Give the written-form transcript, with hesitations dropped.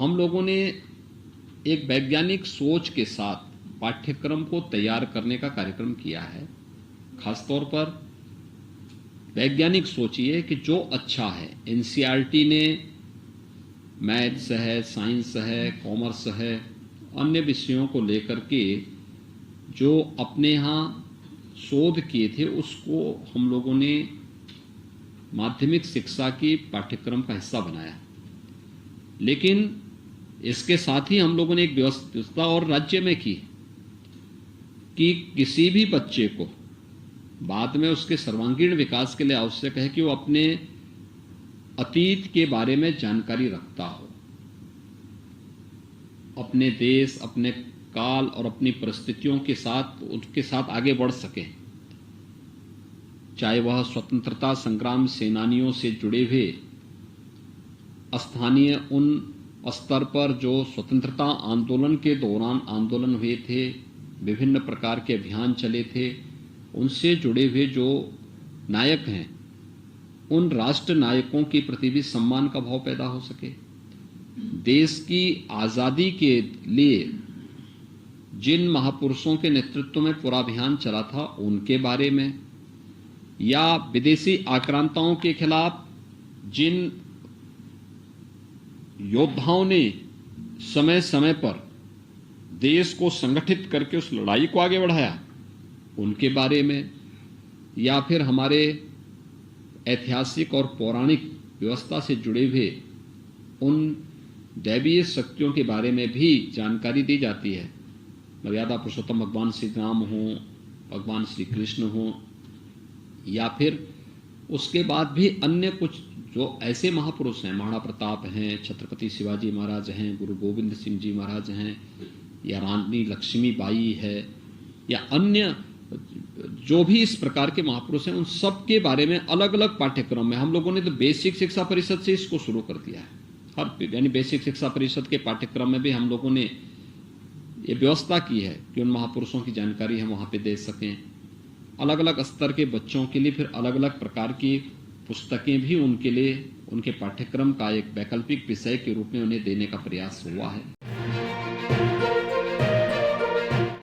हम लोगों ने एक वैज्ञानिक सोच के साथ पाठ्यक्रम को तैयार करने का कार्यक्रम किया है। खासतौर पर वैज्ञानिक सोचिए कि जो अच्छा है, एनसीईआरटी ने मैथ्स है, साइंस है, कॉमर्स है, अन्य विषयों को लेकर के जो अपने यहाँ शोध किए थे उसको हम लोगों ने माध्यमिक शिक्षा की पाठ्यक्रम का हिस्सा बनाया। लेकिन इसके साथ ही हम लोगों ने एक व्यवस्था और राज्य में की कि किसी भी बच्चे को बाद में उसके सर्वांगीण विकास के लिए आवश्यक है कि वो अपने अतीत के बारे में जानकारी रखता हो, अपने देश, अपने काल और अपनी परिस्थितियों के साथ उनके साथ आगे बढ़ सके, चाहे वह स्वतंत्रता संग्राम सेनानियों से जुड़े हुए स्थानीय उन स्तर पर जो स्वतंत्रता आंदोलन के दौरान आंदोलन हुए थे, विभिन्न प्रकार के अभियान चले थे, उनसे जुड़े हुए जो नायक हैं, उन राष्ट्र नायकों के प्रति भी सम्मान का भाव पैदा हो सके। देश की आजादी के लिए जिन महापुरुषों के नेतृत्व में पूरा अभियान चला था उनके बारे में, या विदेशी आक्रांताओं के खिलाफ जिन योद्धाओं ने समय समय पर देश को संगठित करके उस लड़ाई को आगे बढ़ाया उनके बारे में, या फिर हमारे ऐतिहासिक और पौराणिक व्यवस्था से जुड़े हुए उन दैवीय शक्तियों के बारे में भी जानकारी दी जाती है। मर्यादा पुरुषोत्तम भगवान श्री राम हो, भगवान श्री कृष्ण हो, या फिर उसके बाद भी अन्य कुछ जो ऐसे महापुरुष हैं, महाराणा प्रताप हैं, छत्रपति शिवाजी महाराज हैं, गुरु गोविंद सिंह जी महाराज हैं, या रानी लक्ष्मीबाई है, या अन्य जो भी इस प्रकार के महापुरुष हैं, उन सब के बारे में अलग अलग पाठ्यक्रम में हम लोगों ने तो बेसिक शिक्षा परिषद से इसको शुरू कर दिया है। हर यानी बेसिक शिक्षा परिषद के पाठ्यक्रम में भी हम लोगों ने ये व्यवस्था की है कि उन महापुरुषों की जानकारी हम वहाँ पे दे सकें। अलग अलग स्तर के बच्चों के लिए फिर अलग अलग प्रकार की पुस्तकें भी उनके लिए उनके पाठ्यक्रम का एक वैकल्पिक विषय के रूप में उन्हें देने का प्रयास हुआ है।